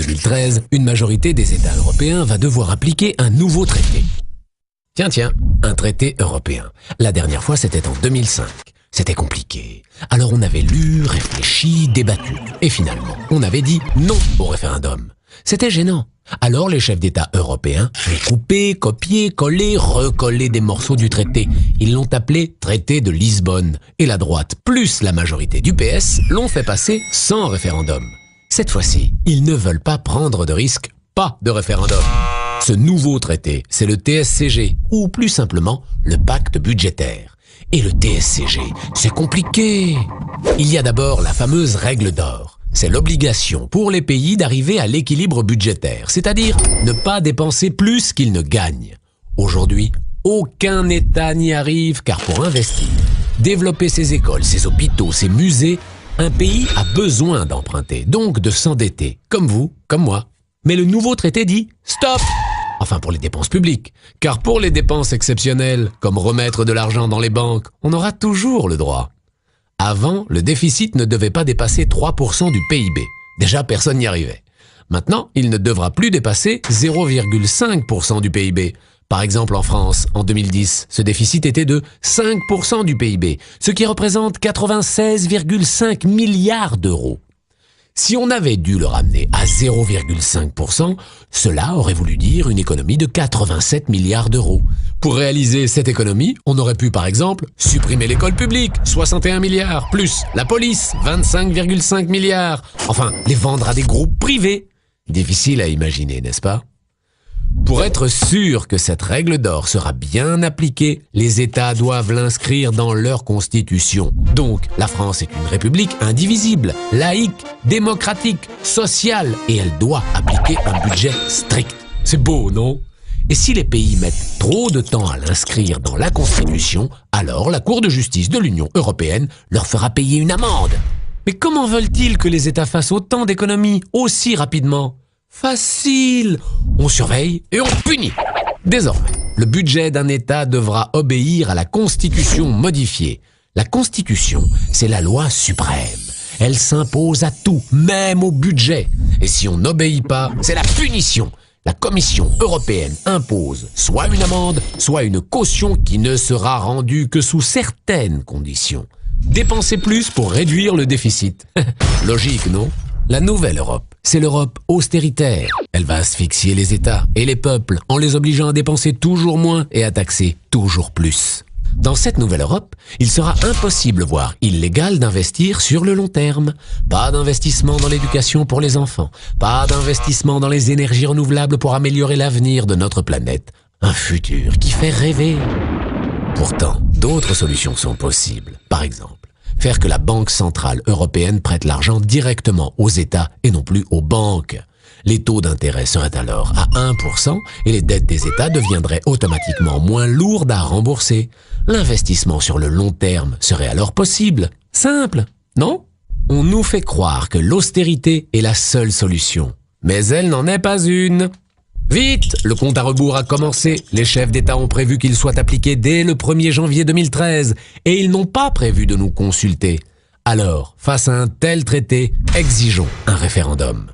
2013, une majorité des États européens va devoir appliquer un nouveau traité. Tiens, un traité européen. La dernière fois, c'était en 2005. C'était compliqué. Alors on avait lu, réfléchi, débattu. Et finalement, on avait dit non au référendum. C'était gênant. Alors les chefs d'État européens ont coupé, copié, collé, recollé des morceaux du traité. Ils l'ont appelé traité de Lisbonne. Et la droite, plus la majorité du PS, l'ont fait passer sans référendum. Cette fois-ci, ils ne veulent pas prendre de risque, pas de référendum. Ce nouveau traité, c'est le TSCG, ou plus simplement, le pacte budgétaire. Et le TSCG, c'est compliqué. Il y a d'abord la fameuse règle d'or. C'est l'obligation pour les pays d'arriver à l'équilibre budgétaire, c'est-à-dire ne pas dépenser plus qu'ils ne gagnent. Aujourd'hui, aucun État n'y arrive car pour investir, développer ses écoles, ses hôpitaux, ses musées, un pays a besoin d'emprunter, donc de s'endetter, comme vous, comme moi. Mais le nouveau traité dit « stop !» Enfin pour les dépenses publiques, car pour les dépenses exceptionnelles, comme remettre de l'argent dans les banques, on aura toujours le droit. Avant, le déficit ne devait pas dépasser 3% du PIB. Déjà, personne n'y arrivait. Maintenant, il ne devra plus dépasser 0,5% du PIB. Par exemple, en France, en 2010, ce déficit était de 5% du PIB, ce qui représente 96,5 milliards d'euros. Si on avait dû le ramener à 0,5%, cela aurait voulu dire une économie de 87 milliards d'euros. Pour réaliser cette économie, on aurait pu par exemple supprimer l'école publique, 61 milliards, plus la police, 25,5 milliards, enfin les vendre à des groupes privés. Difficile à imaginer, n'est-ce pas? Pour être sûr que cette règle d'or sera bien appliquée, les États doivent l'inscrire dans leur constitution. Donc, la France est une république indivisible, laïque, démocratique, sociale, et elle doit appliquer un budget strict. C'est beau, non? Et si les pays mettent trop de temps à l'inscrire dans la Constitution, alors la Cour de justice de l'Union européenne leur fera payer une amende. Mais comment veulent-ils que les États fassent autant d'économies aussi rapidement? Facile! On surveille et on punit. Désormais, le budget d'un État devra obéir à la Constitution modifiée. La Constitution, c'est la loi suprême. Elle s'impose à tout, même au budget. Et si on n'obéit pas, c'est la punition. La Commission européenne impose soit une amende, soit une caution qui ne sera rendue que sous certaines conditions. Dépenser plus pour réduire le déficit. Logique, non? La nouvelle Europe, c'est l'Europe austéritaire. Elle va asphyxier les États et les peuples en les obligeant à dépenser toujours moins et à taxer toujours plus. Dans cette nouvelle Europe, il sera impossible, voire illégal d'investir sur le long terme. Pas d'investissement dans l'éducation pour les enfants, pas d'investissement dans les énergies renouvelables pour améliorer l'avenir de notre planète. Un futur qui fait rêver. Pourtant, d'autres solutions sont possibles. Par exemple, faire que la Banque centrale européenne prête l'argent directement aux États et non plus aux banques. Les taux d'intérêt seraient alors à 1% et les dettes des États deviendraient automatiquement moins lourdes à rembourser. L'investissement sur le long terme serait alors possible. Simple, non? On nous fait croire que l'austérité est la seule solution. Mais elle n'en est pas une. Vite, le compte à rebours a commencé. Les chefs d'État ont prévu qu'il soit appliqué dès le 1er janvier 2013 et ils n'ont pas prévu de nous consulter. Alors, face à un tel traité, exigeons un référendum.